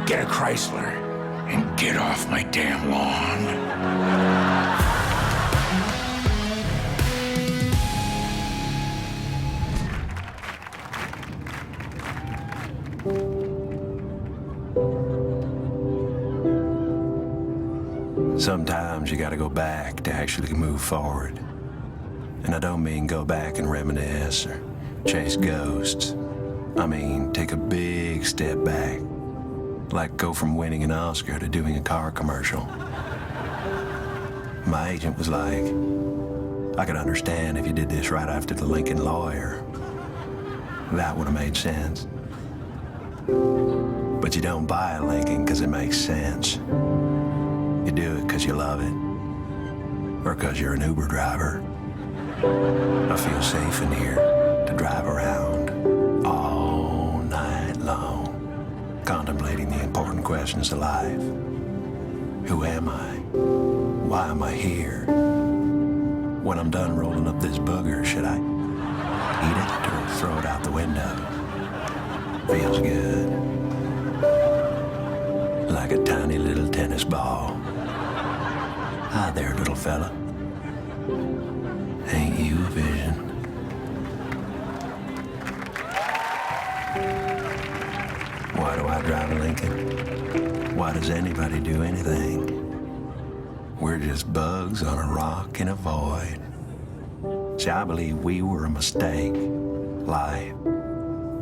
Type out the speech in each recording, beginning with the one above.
Get a Chrysler and get off my damn lawn. Sometimes you gotta go back to actually move forward. And I don't mean go back and reminisce or chase ghosts. I mean, take a big step back. Like go from winning an Oscar to doing a car commercial. My agent was like, I could understand if you did this right after the Lincoln Lawyer. That would have made sense. But you don't buy a Lincoln because it makes sense. You do it because you love it. Or because you're an Uber driver. I feel safe in here to drive around all night long, contemplating the important questions of life. Who am I? Why am I here? When I'm done rolling up this booger, should I eat it or throw it out the window? Feels good. Like a tiny little tennis ball. Hi there, little fella. Ain't you a vision? Why do I drive a Lincoln? Why does anybody do anything? We're just bugs on a rock in a void. See, I believe we were a mistake. Life,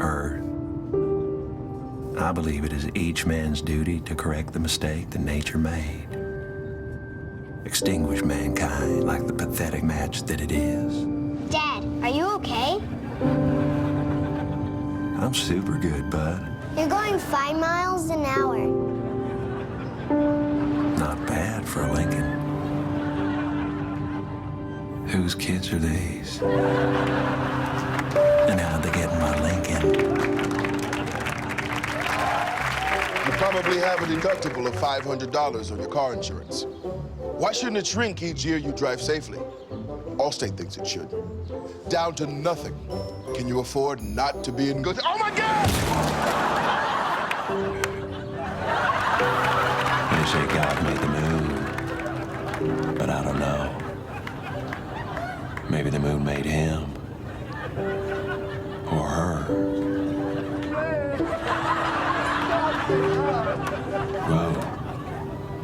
Earth. I believe it is each man's duty to correct the mistake that nature made. Extinguish mankind like the pathetic match that it is. Dad, are you okay? I'm super good, bud. You're going 5 miles an hour. Not bad for a Lincoln. Whose kids are these? And how'd they get in my Lincoln? You probably have a deductible of $500 on your car insurance. Why shouldn't it shrink each year you drive safely? Allstate thinks it should. Down to nothing. Can you afford not to be in good... Oh, my God! They say God made the moon, but I don't know. Maybe the moon made him. Or her. Whoa,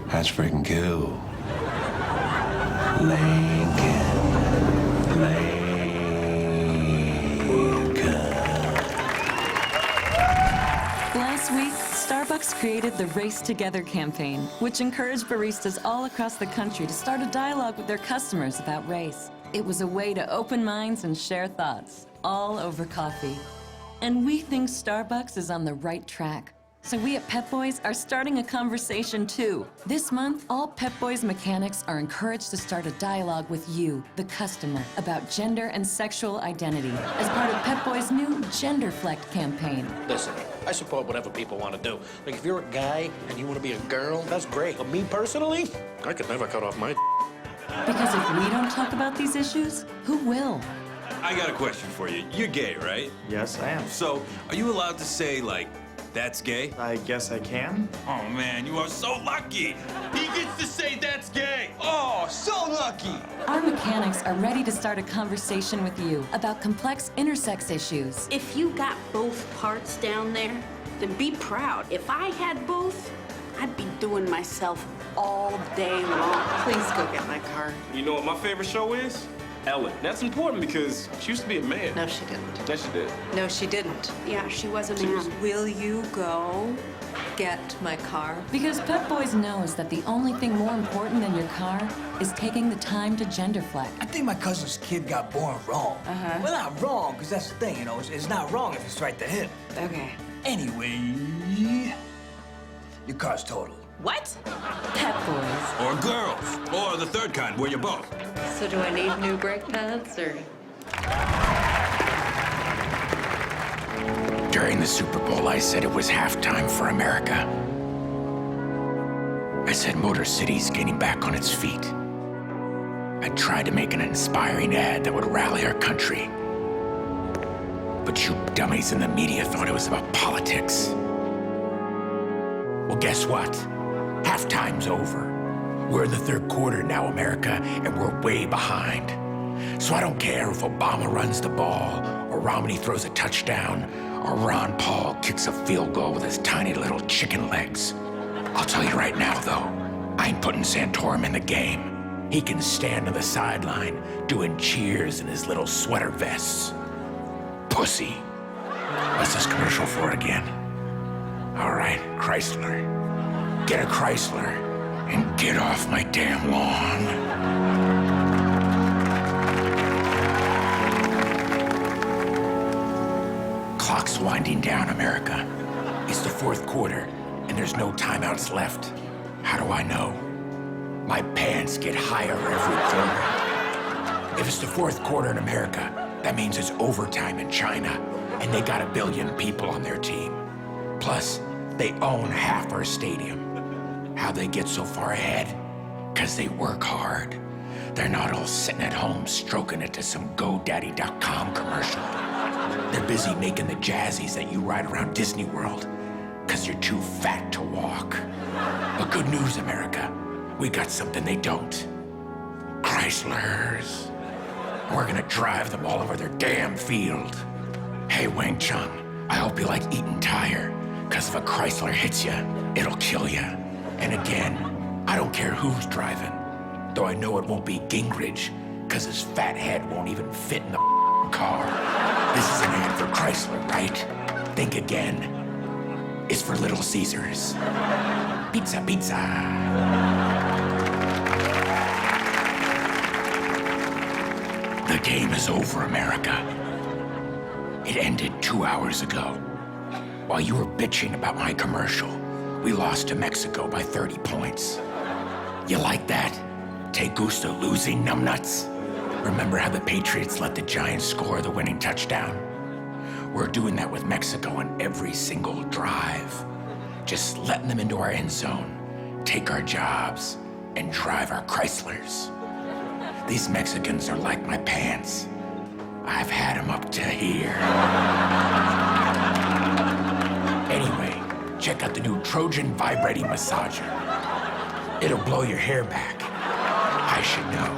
that's freaking cool. Lincoln. Last week, Starbucks created the Race Together campaign, which encouraged baristas all across the country to start a dialogue with their customers about race. It was a way to open minds and share thoughts, all over coffee. And we think Starbucks is on the right track. So we at Pep Boys are starting a conversation too. This month, all Pep Boys mechanics are encouraged to start a dialogue with you, the customer, about gender and sexual identity as part of Pep Boys' new GenderFlect campaign. Listen, I support whatever people want to do. Like, if you're a guy and you want to be a girl, that's great. But me personally, I could never cut off my Because if we don't talk about these issues, who will? I got a question for you. You're gay, right? Yes, I am. So, are you allowed to say, like, that's gay? I guess I can. Oh, man, you are so lucky. He gets to say that's gay. Oh, so lucky. Our mechanics are ready to start a conversation with you about complex intersex issues. If you got both parts down there, then be proud. If I had both, I'd be doing myself all day long. Please go get my car. You know what my favorite show is? Ellen. That's important because she used to be a man. No, she didn't. Yes, she did. No, she didn't. Yeah, she was a man. Will you go get my car? Because Pep Boys knows that the only thing more important than your car is taking the time to genderflect. I think my cousin's kid got born wrong. Well, not wrong, because that's the thing, you know. It's not wrong if it's right to him. Okay. Anyway, your car's totaled. What? Pep Boys. Or girls. Or the third kind, where you're both. So do I need new brake pads, or? During the Super Bowl, I said it was halftime for America. I said Motor City's getting back on its feet. I tried to make an inspiring ad that would rally our country. But you dummies in the media thought it was about politics. Well, guess what? Halftime's over. We're in the third quarter now, America, and we're way behind. So I don't care if Obama runs the ball, or Romney throws a touchdown, or Ron Paul kicks a field goal with his tiny little chicken legs. I'll tell you right now, though, I ain't putting Santorum in the game. He can stand on the sideline doing cheers in his little sweater vests. Pussy. What's this commercial for again? All right, Chrysler. Get a Chrysler and get off my damn lawn. Clock's winding down, America. It's the fourth quarter, and there's no timeouts left. How do I know? My pants get higher every quarter. If it's the fourth quarter in America, that means it's overtime in China, and they got 1 billion people on their team. Plus, they own half our stadium. How'd they get so far ahead? 'Cause they work hard. They're not all sitting at home stroking it to some GoDaddy.com commercial. They're busy making the jazzies that you ride around Disney World, 'cause you're too fat to walk. But good news, America. We got something they don't. Chryslers. We're gonna drive them all over their damn field. Hey, Wang Chung, I hope you like eating tire, 'cause if a Chrysler hits you, it'll kill you. And again, I don't care who's driving, though I know it won't be Gingrich, 'cause his fat head won't even fit in the car. This is an ad for Chrysler, right? Think again. It's for Little Caesars. Pizza, pizza. The game is over, America. It ended 2 hours ago. While you were bitching about my commercial, we lost to Mexico by 30 points. You like that? Te gusta losing, numbnuts? Remember how the Patriots let the Giants score the winning touchdown? We're doing that with Mexico on every single drive. Just letting them into our end zone, take our jobs, and drive our Chryslers. These Mexicans are like my pants. I've had them up to here. Anyway, check out the new Trojan Vibrating Massager. It'll blow your hair back. I should know.